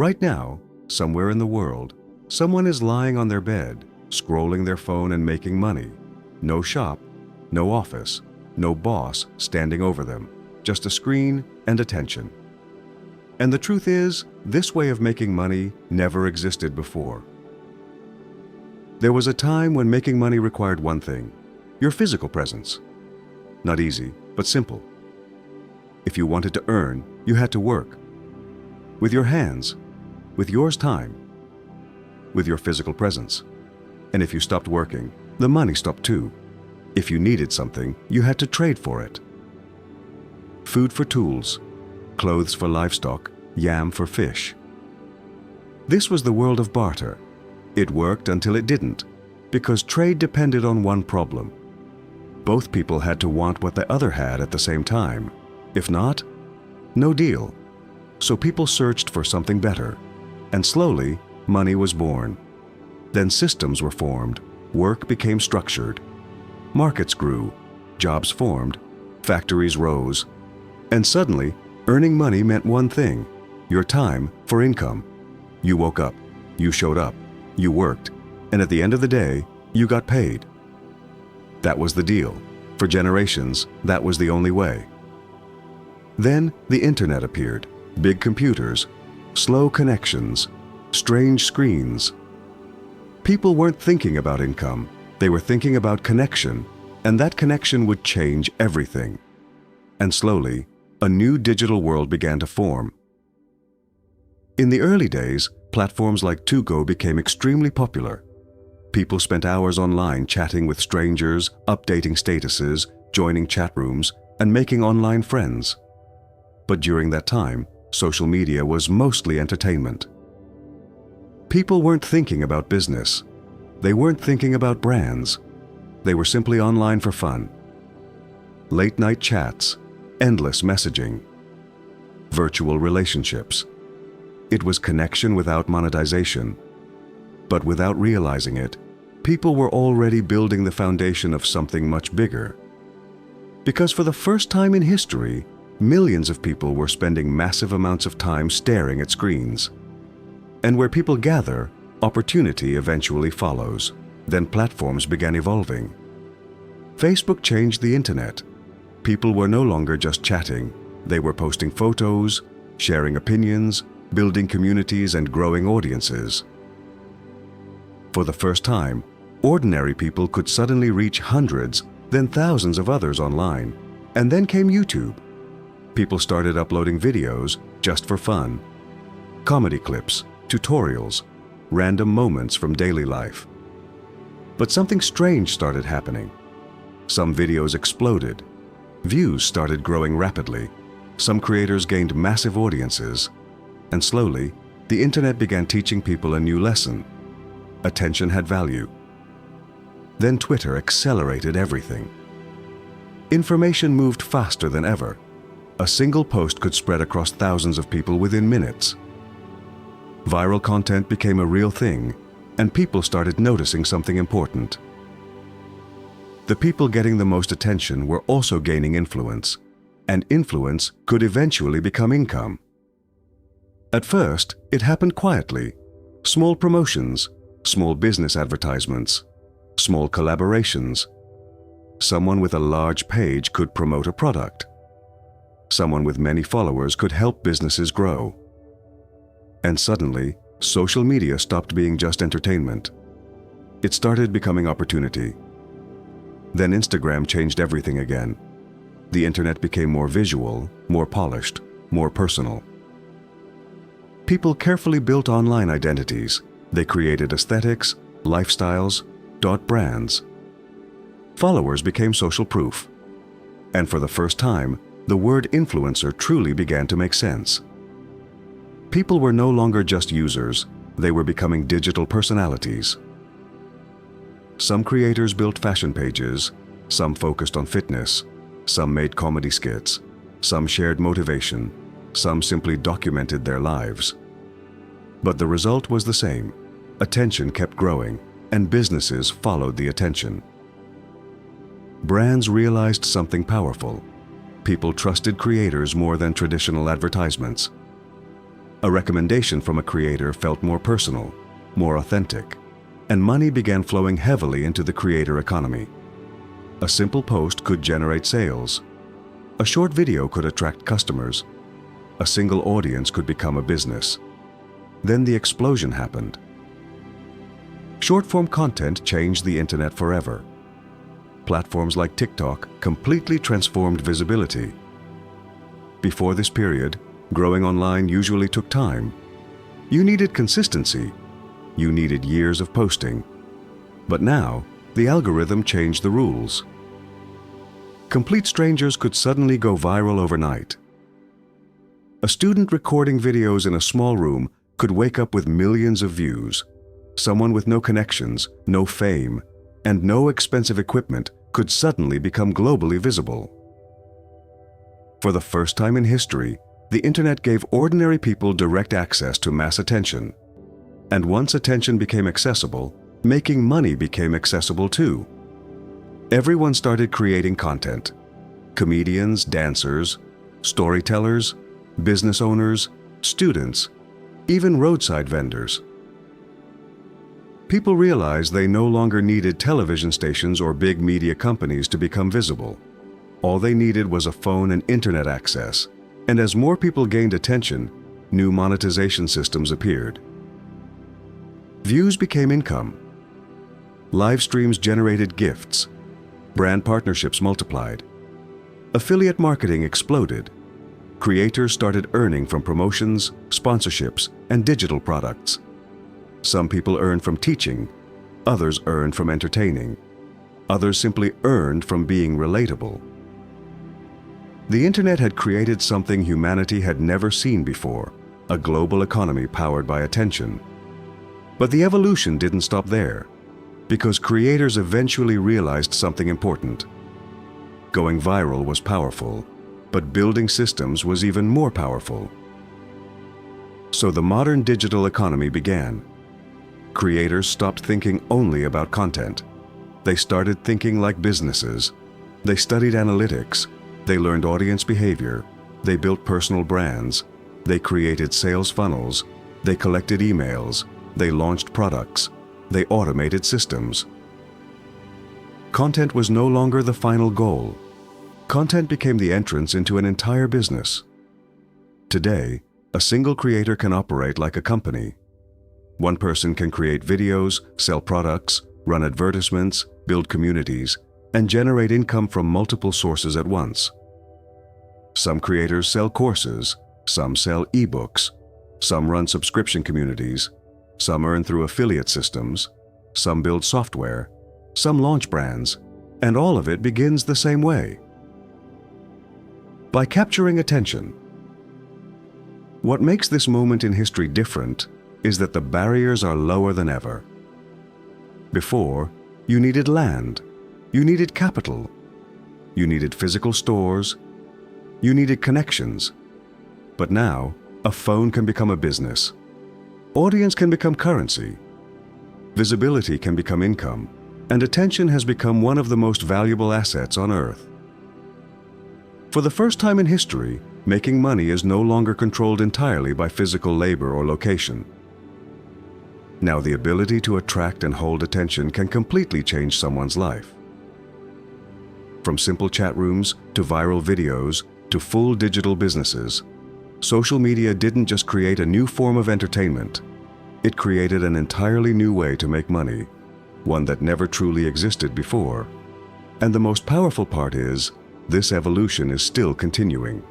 Right now, somewhere in the world, someone is lying on their bed, scrolling their phone and making money. No shop, no office, no boss standing over them, just a screen and attention. And the truth is, this way of making money never existed before. There was a time when making money required one thing: your physical presence. Not easy, but simple. If you wanted to earn, you had to work. With your hands, with yours time, with your physical presence. And if you stopped working, the money stopped too. If you needed something, you had to trade for it. Food for tools, clothes for livestock, yam for fish. This was the world of barter. It worked until it didn't, because trade depended on one problem. Both people had to want what the other had at the same time. If not, no deal. So people searched for something better, and slowly, money was born. Then systems were formed, work became structured. Markets grew, jobs formed, factories rose, and suddenly, earning money meant one thing: your time for income. You woke up, you showed up, you worked, and at the end of the day, you got paid. That was the deal. For generations, that was the only way. Then the internet appeared. Big computers, slow connections, strange screens. People weren't thinking about income. They were thinking about connection, and that connection would change everything. And slowly, a new digital world began to form. In the early days, platforms like 2Go became extremely popular. People spent hours online chatting with strangers, updating statuses, joining chat rooms, and making online friends. But during that time, social media was mostly entertainment. People weren't thinking about business. They weren't thinking about brands. They were simply online for fun. Late-night chats, endless messaging, virtual relationships. It was connection without monetization. But without realizing it, people were already building the foundation of something much bigger. Because for the first time in history, millions of people were spending massive amounts of time staring at screens. And where people gather, opportunity eventually follows. Then platforms began evolving. Facebook changed the internet. People were no longer just chatting. They were posting photos, sharing opinions, building communities, and growing audiences. For the first time, ordinary people could suddenly reach hundreds, then thousands of others online. And then came YouTube. People started uploading videos just for fun. Comedy clips, tutorials, random moments from daily life. But something strange started happening. Some videos exploded. Views started growing rapidly. Some creators gained massive audiences. And slowly, the internet began teaching people a new lesson. Attention had value. Then Twitter accelerated everything. Information moved faster than ever. A single post could spread across thousands of people within minutes. Viral content became a real thing, and people started noticing something important. The people getting the most attention were also gaining influence, and influence could eventually become income. At first, it happened quietly. Small promotions, small business advertisements, small collaborations. Someone with a large page could promote a product. Someone with many followers could help businesses grow. And suddenly, social media stopped being just entertainment. It started becoming opportunity. Then Instagram changed everything again. The internet became more visual, more polished, more personal. People carefully built online identities. They created aesthetics, lifestyles, brands. Followers became social proof. And for the first time, the word influencer truly began to make sense. People were no longer just users, they were becoming digital personalities. Some creators built fashion pages, some focused on fitness, some made comedy skits, some shared motivation, some simply documented their lives. But the result was the same. Attention kept growing, and businesses followed the attention. Brands realized something powerful. People trusted creators more than traditional advertisements. A recommendation from a creator felt more personal, more authentic, and money began flowing heavily into the creator economy. A simple post could generate sales. A short video could attract customers. A single audience could become a business. Then the explosion happened. Short-form content changed the internet forever. Platforms like TikTok completely transformed visibility. Before this period, growing online usually took time. You needed consistency. You needed years of posting. But now, the algorithm changed the rules. Complete strangers could suddenly go viral overnight. A student recording videos in a small room could wake up with millions of views. Someone with no connections, no fame, and no expensive equipment could suddenly become globally visible. For the first time in history, the internet gave ordinary people direct access to mass attention. And once attention became accessible, making money became accessible too. Everyone started creating content. Comedians, dancers, storytellers, business owners, students, even roadside vendors. People realized they no longer needed television stations or big media companies to become visible. All they needed was a phone and internet access. And as more people gained attention, new monetization systems appeared. Views became income. Live streams generated gifts. Brand partnerships multiplied. Affiliate marketing exploded. Creators started earning from promotions, sponsorships, and digital products. Some people earned from teaching. Others earned from entertaining. Others simply earned from being relatable. The internet had created something humanity had never seen before, a global economy powered by attention. But the evolution didn't stop there, because creators eventually realized something important. Going viral was powerful, but building systems was even more powerful. So the modern digital economy began. Creators stopped thinking only about content. They started thinking like businesses. They studied analytics. They learned audience behavior. They built personal brands. They created sales funnels. They collected emails. They launched products. They automated systems. Content was no longer the final goal. Content became the entrance into an entire business. Today, a single creator can operate like a company. One person can create videos, sell products, run advertisements, build communities, and generate income from multiple sources at once. Some creators sell courses, some sell ebooks, some run subscription communities, some earn through affiliate systems, some build software, some launch brands, and all of it begins the same way. By capturing attention. What makes this moment in history different is that the barriers are lower than ever. Before, you needed land, you needed capital, you needed physical stores, you needed connections. But now, a phone can become a business. Audience can become currency. Visibility can become income, and attention has become one of the most valuable assets on Earth. For the first time in history, making money is no longer controlled entirely by physical labor or location. Now the ability to attract and hold attention can completely change someone's life. From simple chat rooms to viral videos to full digital businesses, social media didn't just create a new form of entertainment. It created an entirely new way to make money, one that never truly existed before. And the most powerful part is, this evolution is still continuing.